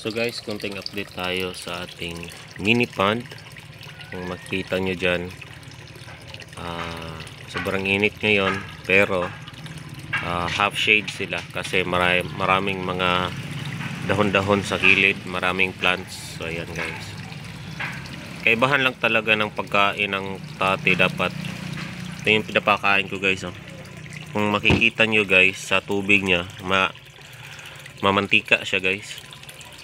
So guys, konting update tayo sa ating mini pond. Kung makikita nyo dyan, sobrang init ngayon, pero half shade sila kasi maraming mga dahon-dahon sa gilid, maraming plants. So ayan guys, kaibahan lang talaga ng pagkain ng tati. Dapat ito yung pinapakain ko guys, oh. Kung makikita nyo guys, sa tubig nya mamantika siya guys.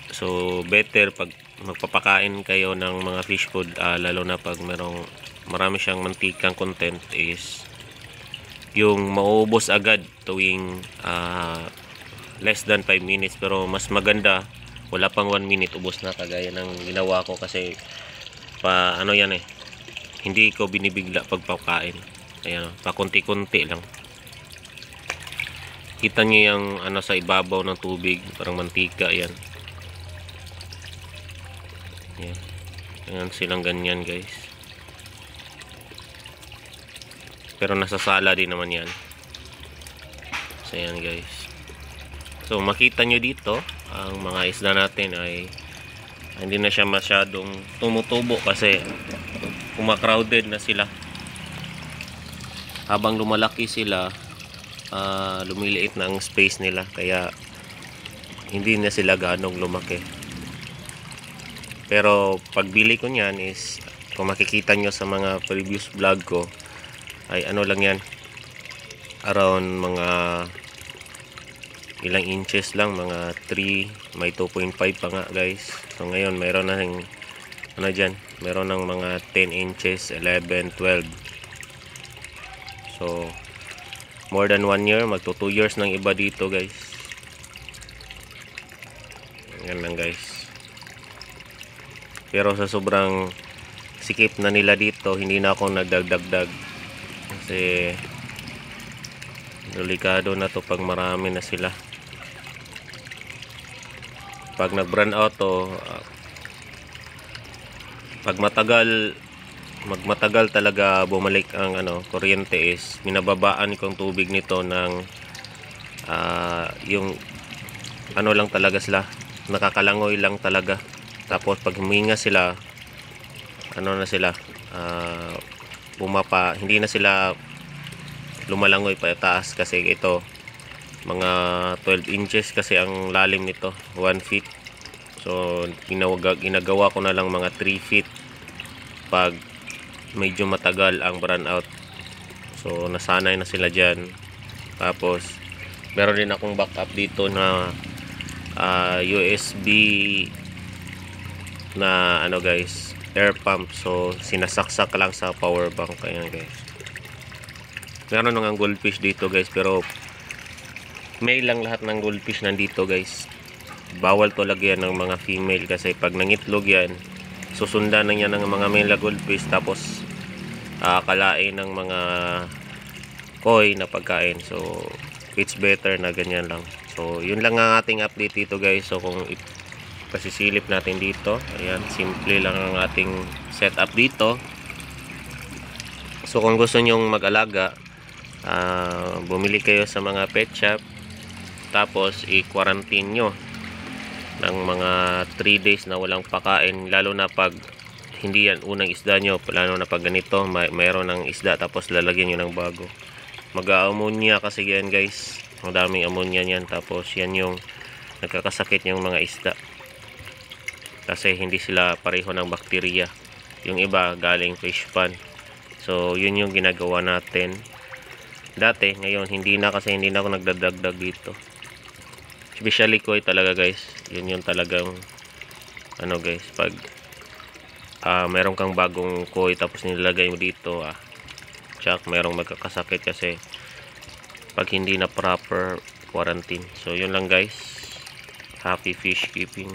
So better pag magpapakain kayo ng mga fish food, lalo na pag marami siyang mantikang content, is yung mauubos agad tuwing less than 5 minutes. Pero mas maganda wala pang 1 minute ubos na, kagaya ng ginawa ko, kasi ano yan hindi ko binibigla pagpapakain. Ayan, pa kunti-kunti lang. Kita nyo yung sa ibabaw ng tubig, parang mantika yan. Yan. Ayan silang ganyan guys. Pero nasasala din naman yan. So ayan guys. So makita nyo dito, ang mga isda natin ay hindi na siya masyadong tumutubo kasi crowded na sila. Habang lumalaki sila, lumiliit na ang space nila, kaya hindi na sila ganong lumaki. Pero pagbili ko niyan is, kung makikita nyo sa mga previous vlog ko, ay ano lang yan, around mga ilang inches lang, mga 3, may 2.5 pa nga guys. So ngayon mayroon na ng dyan, mayroon ng mga 10 inches, 11, 12. So more than 1 year, magto 2 years ng iba dito guys. Yan lang guys. Pero sa sobrang sikip na nila dito, hindi na ako nagdagdag kasi delikado na to pag marami na sila. Pag nag-run out to, pag magmatagal talaga bumalik ang kuryente, is minababaan ko ang tubig nito ng yung lang talaga sila, nakakalangoy lang talaga. Tapos pag huminga sila, na sila, bumapa, hindi na sila lumalangoy pa taas, kasi ito mga 12 inches kasi ang lalim nito, 1 feet. So ginagawa ko na lang mga 3 feet pag medyo matagal ang burn out. So nasanay na sila dyan. Tapos meron din akong backup dito na USB na guys, air pump. So sinasaksak lang sa power bank. Ayan guys, meron ng goldfish dito guys, pero male lang lahat ng goldfish nandito guys. Bawal to lagyan ng mga female, kasi pag nangitlog yan, susundan na yan ng mga male goldfish, tapos kalain ng mga koi na pagkain. So it's better na ganyan lang. So yun lang ang ating update dito guys. So kung pasisilip natin dito, ayan, simple lang ang ating setup dito. So kung gusto nyong mag-alaga, bumili kayo sa mga pet shop, tapos i-quarantine nyo ng mga 3 days na walang pakain. Lalo na pag hindi yan unang isda nyo, lalo na pag ganito mayroon ng isda tapos lalagyan nyo ng bago, mag-ammonia kasi yan guys. Ang daming ammonia yan, tapos yan yung nagkakasakit yung mga isda, kasi hindi sila pareho ng bakterya. Yung iba galing fish pond. So yun yung ginagawa natin dati. Ngayon hindi na, kasi hindi na ako nagdadagdag dito. Especially koi talaga guys. Yun yung talagang guys, pag meron kang bagong koi tapos nilagay mo dito, tsak merong magkakasakit kasi pag hindi na proper quarantine. So yun lang guys, happy fish keeping.